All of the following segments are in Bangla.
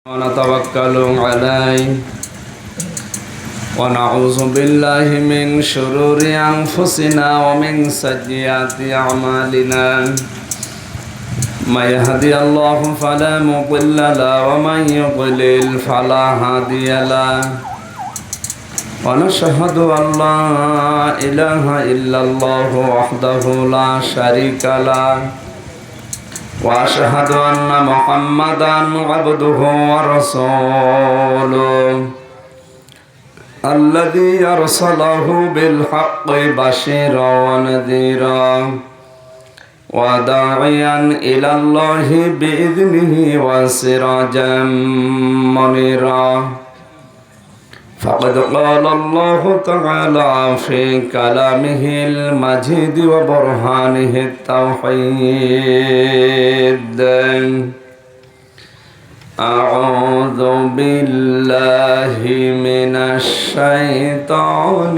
ونتوكل عليه ونعوذ بالله من شرور أنفسنا ومن سيئات أعمالنا من يهدي الله فلا مضل له ومن يضلل فلا هادي له ونشهد أن لا إله إلا الله وحده لا شريك له وأشهد أن محمدًا عبده ورسوله الذي أرسله بالحق بشيرا ونذيرا وداعيا إلى الله بإذنه وسراجا منيرا فقد قال الله تعالى في كلامه المجيد وبرهانه التوحيد أعوذ بالله من الشيطان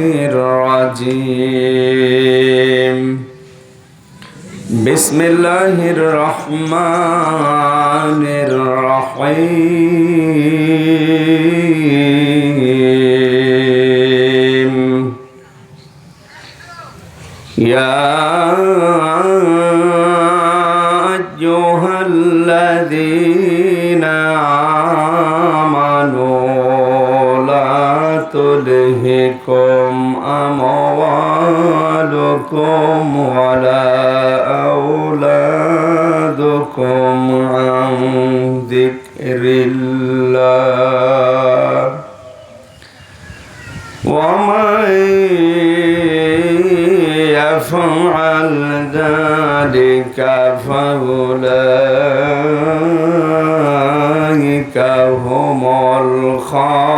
الرجيم بسم الله الرحمن الرحيم يا أيها الذين آمنوا لا تلهكم أموالكم ولا أولادكم عن ذكر الله ومن يفعل ذلك فأولئك هم الخاسرون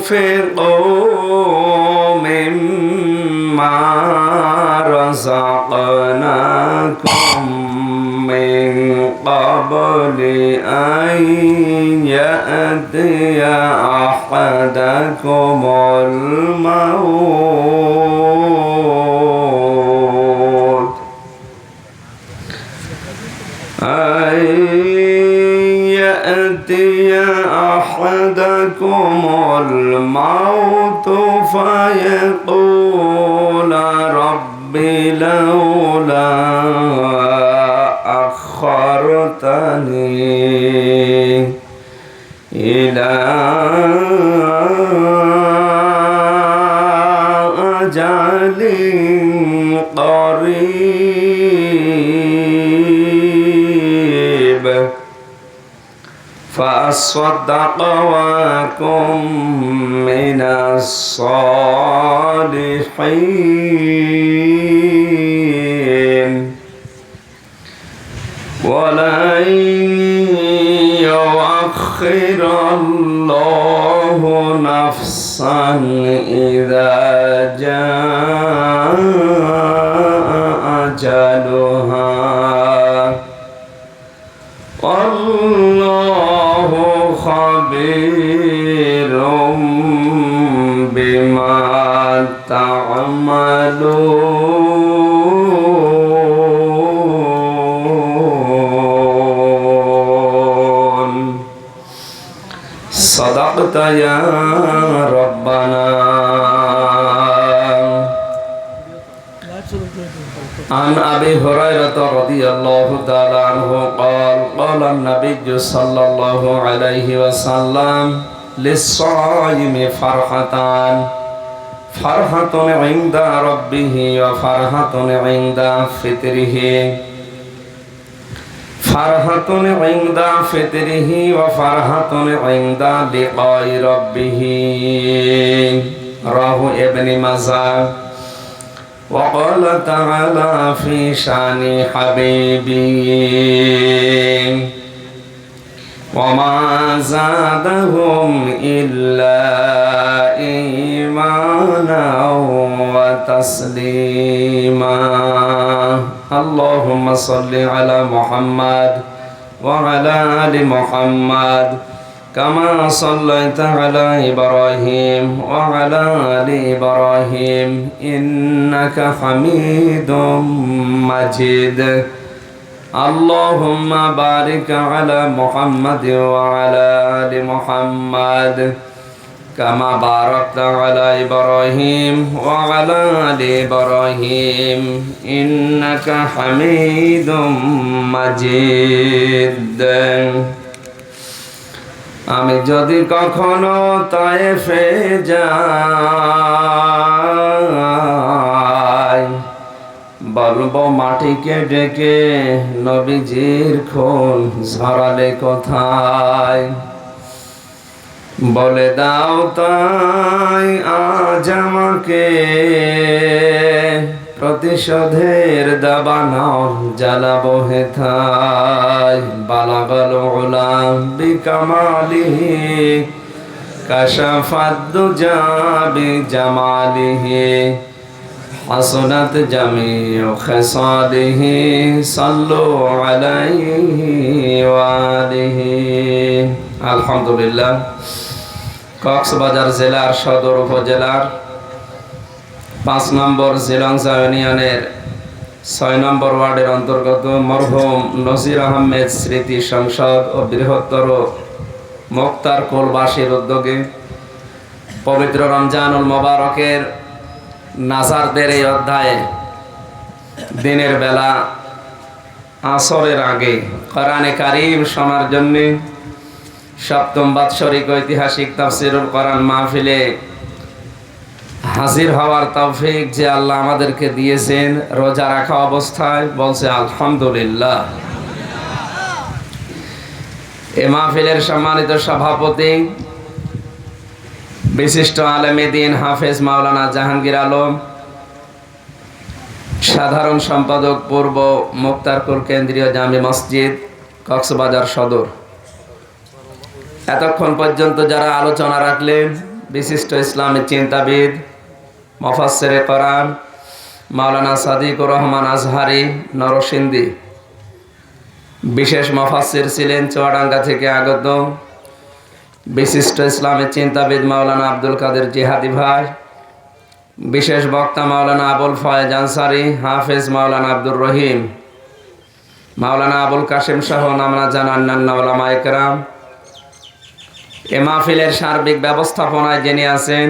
وأنفقوا مما رزقناكم من قبل أن يأتي أحدكم الموت فيقول رب لولا أخرتني إلى أجل قريب فأصدق وأكن من الصالحين ولن يؤخر الله نفسا إذا جاء أجلها والله خبير بما تعملون صدقت يا ربنا عن أبي هريرة رضي الله تعالى عنه قال قال النبي صلى الله عليه وسلم للصائم فرحتان فرحة عند ربه وفرحة عند فطره فرحة عند فطره وفرحة عند لقاء ربه رواه ابن ماجه وقال تعالى في شان حبيبي وما زادهم إلا إيمانا وتسليما اللهم صل على محمد وعلى آل محمد كما صليت على إبراهيم وعلى آل إبراهيم إنك حميد مجيد اللهم بارك على محمد وعلى آل محمد كما باركت على إبراهيم وعلى آل إبراهيم إنك حميد مجيد আমি যদি কখনো তায়েফে যাই বলবো মাটিকে ডেকে নবীজির খুন ঝরালে কোথায় বলে দাও তাই আজ আমাকে প্রতিশোধের দাবানল জ্বালাবো হেথায় বালাগাল উলাম বিকামালিহি কাশাফাদ দুজা বিজামালিহি হাসনাত জামিউ খিসালিহি সাল্লু আলাইহি ওয়া আলিহি। আলহামদুলিল্লাহ। কক্সবাজার জেলার সদর উপজেলার 5 নম্বর জিলংসা ইউনিয়নের 6 নম্বর ওয়ার্ডের অন্তর্গত মরহুম নজির আহমেদ স্মৃতি সংসদ ও বৃহত্তর মুক্তার কোলবাসীর উদ্যোগে পবিত্র রমজানুল মোবারকের নাজারদের এই অধ্যায়ে দিনের বেলা আসরের আগে কোরআনে কারীম শোনার জন্য সপ্তম বাৎসরিক ঐতিহাসিক তাফসীরুল কোরআন মাহফিলে হাজির হওয়ার তৌফিক যে আল্লাহ আমাদেরকে দিয়েছেন রোজা রাখা অবস্থায়, বলছে আলহামদুলিল্লাহ। এ মাহফিলের সম্মানিত সভাপতি বিশিষ্ট আলেমে দ্বীন হাফেজ মাওলানা জাহাঙ্গীর আলম, সাধারণ সম্পাদক পূর্ব মুক্তারপুর কেন্দ্রীয় জামে মসজিদ কক্সবাজার সদর, এতক্ষণ পর্যন্ত যারা আলোচনা রাখলেন বিশিষ্ট ইসলামী চিন্তাবিদ মুফাসসিরে কোরআন মাওলানা সাদিকুর রহমান আজহারি নরসিংদী, বিশেষ মুফাসসির ছিলেন চুয়াডাঙ্গা থেকে আগত বিশিষ্ট ইসলামী চিন্তাবিদ মাওলানা আব্দুল কাদের জিহাদি ভাই, বিশেষ বক্তা মাওলানা আবুল ফয়েজ আনসারী, হাফেজ মাওলানা আব্দুর রহিম, মাওলানা আবুল কাসিম সহ নামনা জানা অন্যান্য উলামায়ে কেরাম। এ মাহফিলের সার্বিক ব্যবস্থাপনায় যিনি আছেন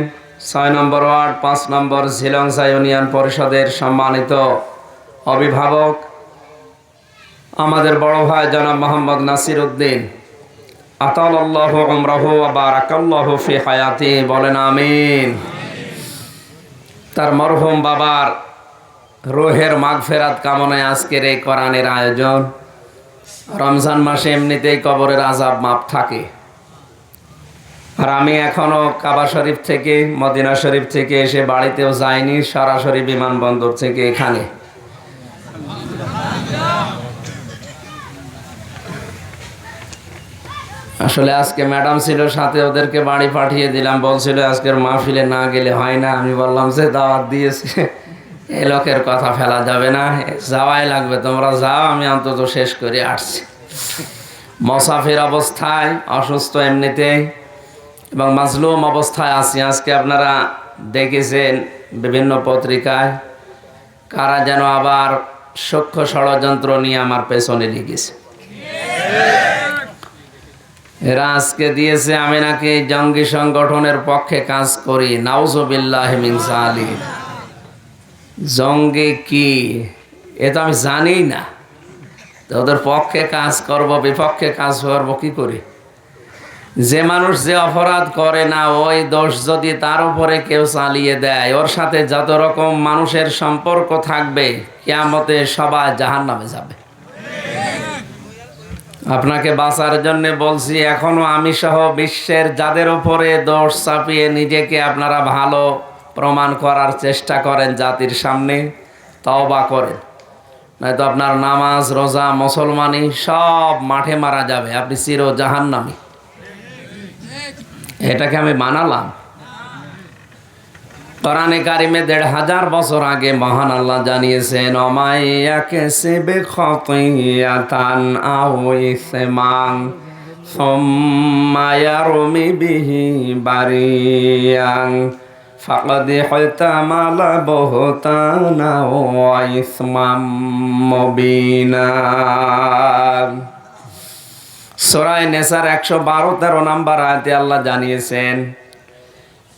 6 নম্বর ওয়ার্ড 5 নম্বর ঝিলংসা ইউনিয়ন পরিষদের সম্মানিত অভিভাবক আমাদের বড় ভাই জনাব মোহাম্মদ নাসির উদ্দিন, আতালাল্লাহু উমরাহু ওয়া বারাকাল্লাহু ফি হায়াতি, বলেন আমিন। তার মরহুম বাবার রূহের মাগফিরাত কামনায় আজকের এই কোরআনের আয়োজন। রমজান মাসে এমনিতেই কবরের আযাব মাপ থাকে, আর আমি এখনো কাবা শরীফ থেকে মদিনা শরীফ থেকে এসে বাড়িতেও যাইনি, সরাসরি বিমানবন্দর থেকে এখানে। আসলে আজকে ম্যাডাম ছিল সাথে, ওদেরকে বাড়ি পাঠিয়ে দিলাম, বলছিল আজকের মাহফিলে না গেলে হয় না। আমি বললাম যে দাওয়াত দিয়েছে, এ লোকের কথা ফেলা যাবে না, যাওয়াই লাগবে, তোমরা যাও, আমি অন্তত শেষ করে আসছি। মুসাফির অবস্থায়, অসুস্থ এমনিতেই এবং মাজলুম অবস্থায় আছি। আজকে আপনারা দেখেছেন বিভিন্ন পত্রিকায় কারা যেন আবার সূক্ষ্ম ষড়যন্ত্র নিয়ে আমার পেছনে লেগেছে। এরা আজকে দিয়েছে আমি নাকি জঙ্গি সংগঠনের পক্ষে কাজ করি। নাউজুবিল্লাহি মিন যালিক। জঙ্গি কি এ তো আমি জানি না, তো ওদের পক্ষে কাজ করব, বিপক্ষে কাজ করব কি করে? যে মানুষ যে অপরাধ করে না, ওই দোষ যদি তার উপরে কেউ চালিয়ে দেয়, ওর সাথে যত রকম মানুষের সম্পর্ক থাকবে কিয়ামতে সবাই জাহান্নামে যাবে। আপনাকে বাঁচার জন্য বলছি, এখনো আমি সহ বিশ্বের যাদের উপরে দোষ চাপিয়ে নিজেকে আপনারা ভালো প্রমাণ করার চেষ্টা করেন জাতির সামনে, তওবা করেন, নয়তো আপনার নামাজ রোজা মুসলমানি সব মাঠে মারা যাবে, আপনি চির জাহান্নামী। এটাকে আমি মানালাম? কোরআনে কারিমে ১৫০০ বছর আগে মহান আল্লাহ জানিয়েছেন, অমাইয়া কাসিবে খাতিয়াতান আও ইসমান ثم يرمي به بريئا فقد احتمل بهتانا وإثما مبينا। সূরা নিসার 112-13 নম্বর আয়াতে আল্লাহ জানিয়েছেন,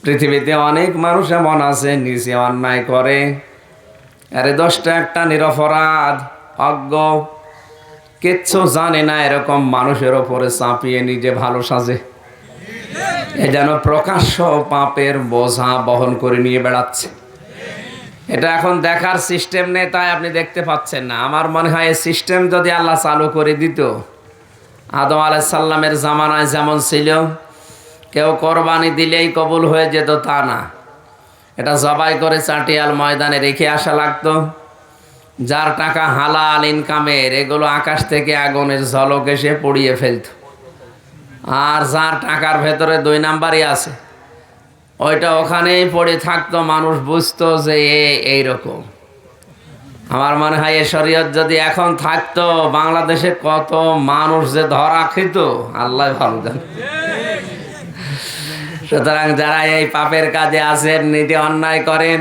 পৃথিবীতে অনেক মানুষ এমন আছে নিজে অন্যায় করে, আরে 10টা একটা নিরপরাধ অজ্ঞ কিচ্ছু জানে না এরকম মানুষের ওপরে চাপিয়ে নিজে ভালো সাজে, এ যেন প্রকাশ্য পাপের বোঝা বহন করে নিয়ে বেড়াচ্ছে। এটা এখন দেখার সিস্টেম নেই, তাই আপনি দেখতে পাচ্ছেন না। আমার মনে হয় এই সিস্টেম যদি আল্লাহ চালু করে দিত, আদম আলাইহিস সালামের জামানায় যেমন ছিল, কেউ কোরবানি দিলেই কবুল হয়ে যেত তা না, এটা জবাই করে চাটিয়াল ময়দানে রেখে আসা লাগতো। যার টাকা হালাল ইনকামের, এগুলো আকাশ থেকে আগুনের ঝলক এসে পুড়িয়ে ফেলত। আর যার টাকার ভেতরে 2 নাম্বারই আছে, ওইটা ওখানেই পড়ে থাকতো, মানুষ বুঝতো যে এইরকম। আমার মনে হয় এ শরীয়ত যদি এখন থাকতো, বাংলাদেশে কত মানুষ যে ধরা খেত আল্লাহ ভালো জানে। সুতরাং যারা এই পাপের কাজে আছেন, নিজে অন্যায় করেন,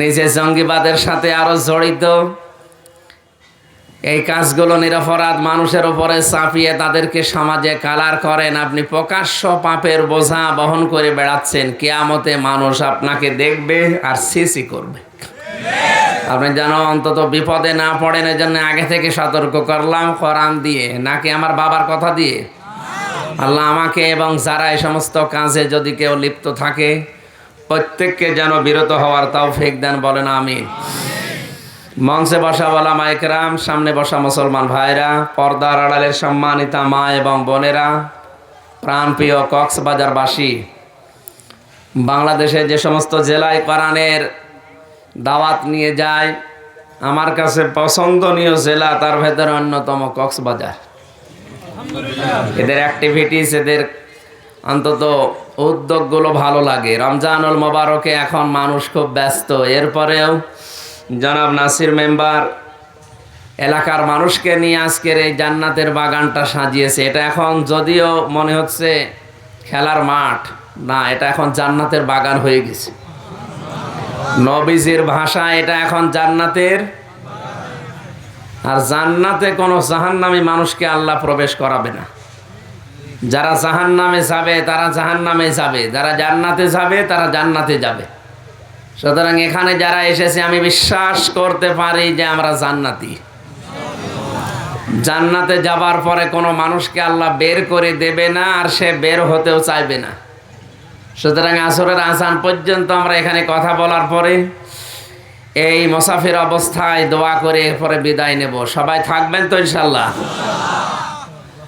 নিজে জঙ্গিবাদের সাথে আরো জড়িত, এই কাজগুলো নিরপরাধ মানুষের উপরে চাপিয়ে তাদেরকে সমাজে কালার করেন, আপনি প্রকাশ্য পাপের বোঝা বহন করে বেড়াচ্ছেন। কিয়ামতে মানুষ আপনাকে দেখবে আর সিসি করবে। আপনি যেন অন্তত বিপদে না পড়েন, এজন্য আগে থেকে সতর্ক করলাম, কোরআন দিয়ে নাকি আমার বাবার কথা দিয়ে। আল্লাহ আমাকে এবং যারা এই সমস্ত কাজে যদি কেউ লিপ্ত থাকে প্রত্যেককে যেন বিরত হওয়ার তৌফিক দেন, বলেন আমিন। মঞ্চে বসা ওলামা ইকরাম, সামনে বসা মুসলমান ভাইরা, পর্দার আড়ালের সম্মানিতা মা এবং বোনেরা, প্রাণপ্রিয় কক্সবাজারবাসী, বাংলাদেশে যে সমস্ত জেলায় কোরআনের দাওয়াত নিয়ে যায়, আমার কাছে পছন্দনীয় জেলা তার ভেতরে অন্যতম কক্সবাজার। এদের অ্যাক্টিভিটিস, এদের অন্তত উদ্যোগগুলো ভালো লাগে। রমজানুল মোবারকে এখন মানুষ খুব ব্যস্ত, এরপরেও জনাব নাসির মেম্বার এলাকার মানুষকে নিয়ে আজকের এই জান্নাতের বাগানটা সাজিয়েছে। এটা এখন যদিও মনে হচ্ছে খেলার মাঠ না, এটা এখন জান্নাতের বাগান হয়ে গেছে। নবীজির ভাষা, এটা এখন জান্নাতের। আর জান্নাতে কোনো জাহান্নামী মানুষকে আল্লাহ প্রবেশ করাবে না। যারা জাহান্নামে যাবে তারা জাহান্নামে যাবে, যারা জান্নাতে যাবে তারা জান্নাতে যাবে। সুতরাং এখানে যারা এসেছে, আমি বিশ্বাস করতে পারি যে আমরা জান্নাতি। জান্নাতে যাবার পরে কোনো মানুষকে আল্লাহ বের করে দেবে না, আর সে বের হতেও চাইবে না। সুতরাং আসরের আজান পর্যন্ত আমরা এখানে কথা বলার পরে এই মুসাফির অবস্থায় দোয়া করে এরপরে বিদায় নেব। সবাই থাকবেন তো ইনশাল্লাহ?